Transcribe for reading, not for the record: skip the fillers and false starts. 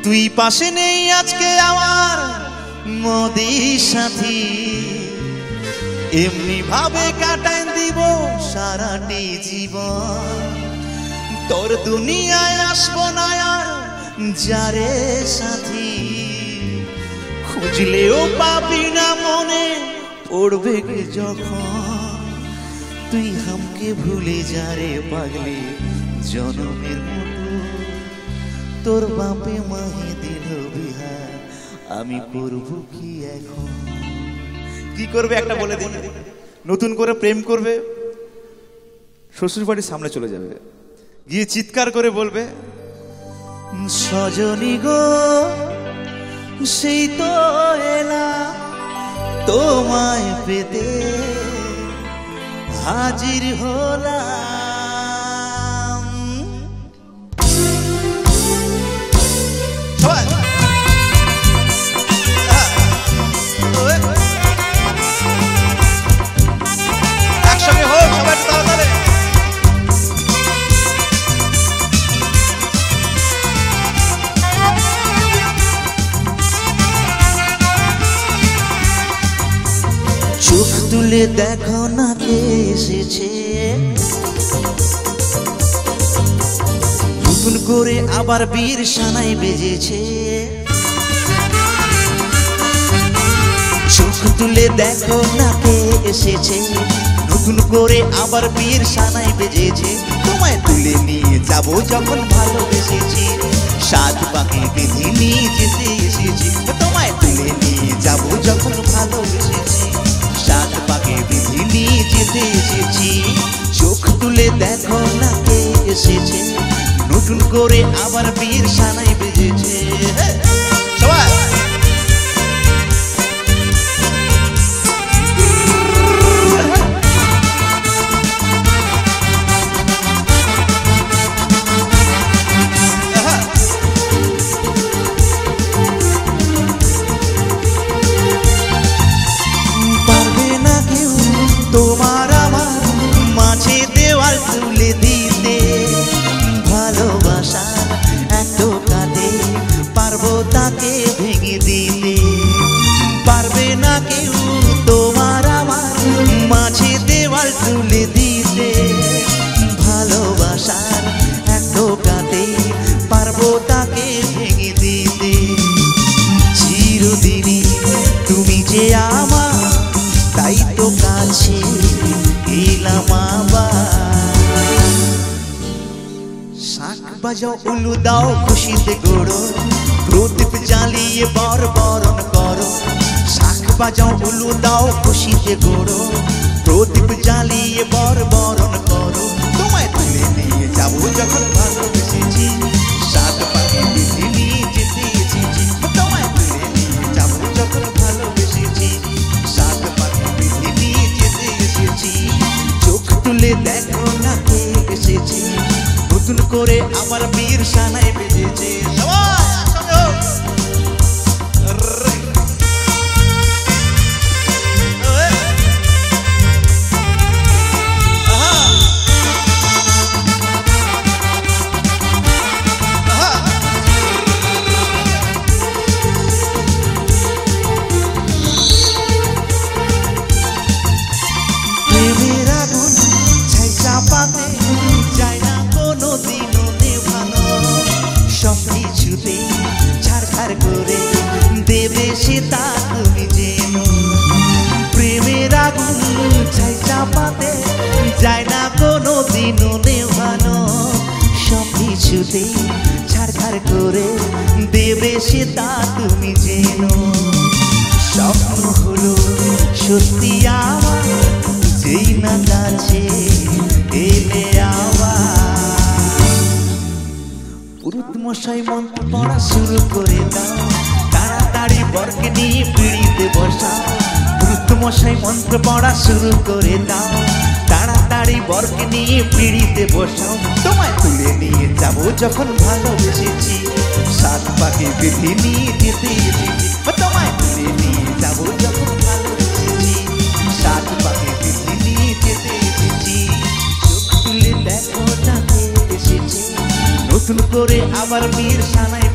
তুই পাশে নেই আজকে আমার মোদের সাথী, এমনি ভাবে কাটাই দিব সারাটি জীবন। তোর দুনিয়ায় আসবো না আর যারে সাথী, খুঁজলেও পাবি না মনে পড়বে যখন। তুই হামকে ভুলে যারে পাগলি জনমের মতো, তোর বাপে মাহি দিল বিহার, আমি করব কি এখন? কি করবে একটা বলে দিন। নতুন করে প্রেম করবে, শ্বশুর বাড়ির সামনে চলে যাবে, গিয়ে চিৎকার করে বলবে, সজনী গো সেই তো এলা তোমায় পেতে হাজির হলাম। একসঙ্গে হোক সবাই তাড়াতাড়ি। চোখ তুলে দেখো না কে এসেছে, নতুন করে আবার বীর সানাই বেজেছে। চোখ তুলে দেখো না কে এসেছে, নতুন করে আবার বীর সানাই বেজেছে। তোমায় তুলে নিয়ে যাবো যখন ভালোবেসেছি, সাত পাখি বেঁধে নিয়ে যেতে এসেছি। তোমায় তুলে নিয়ে যাবো যখন ভালোবেসেছি, সাত পাকে বিধি নিয়ে যেতে এসেছি। চোখ তুলে দেখো না কে এসেছে, নতুন করে আবার বীর সানাই বেজেছে। সবাই তোমার আমার মাঝে দেওয়াল তুলে দিতে, ভালোবাসার এত কাঁদে পারবো তাকে ভেঙে দিতে। পারবে না কেউ তোমার আমার মাঝে দেওয়াল তুলে দিতে, ভালোবাসার এত কাঁদে পারবো তাকে ভেঙে দিতে। চিরদিনই তুমি যে আমার, তাই তো কাছে এলাম আবার। শাঁখ বাজাও উলু দাও খুশিতে গড়ো, প্রদীপ জ্বালিয়ে বর বরণ করো। শাঁখ বাজাও উলু দাও খুশিতে গড়ো, প্রদীপ জ্বালিয়ে বর বরণ করো। তোমায় তুলে নিয়ে যাবো যখন ভালোবেসেছি, সাত পাখি বেঁধে নিয়ে যেতে এসেছি। তোমায় তুলে নিয়ে যাবো যখন ভালোবেসেছি, সাত পাখি বেঁধে নিয়ে যেতে এসেছি। চোখ তুলে দেখো না কে এসেছে, নতুন করে আবার বীর সানাই বেজেছে। সবাই যায় না কোনো দিনও নেভানো, সব কিছুতে ছাড়খাড় করে দেবে সে তা তুমি যেন। প্রেমের আগুন ছাই চাপাতে যায় না কোনো দিনও নেভানো, সব কিছুতে ছাড়খাড় করে দেবে সে তা তুমি যেন। স্বপ্ন হলো সত্যি আমার, যেই না কাছে এলে আবার। পুরুত মশাই মন্ত্র পড়া শুরু করে দাও, তাড়াতাড়ি বরকে নিয়ে পিড়িতে বসাও। পুরুত মশাই মন্ত্র পড়া শুরু করে দাও, তাড়াতাড়ি বরকে নিয়ে পিড়িতে বসাও। তোমায় তুলে নিয়ে যাবো যখন ভালোবেসেছি, সাত পাখি বেঁধে নিয়ে যেতে এসেছি। তোমায় তুলে নিয়ে যাবো যখন ভালোবেসেছি, সাত পাখি বেঁধে নিয়ে যেতে এসেছি। চোখ তুলে দেখো না কে এসেছে, নতুন করে আবার বীর সানাই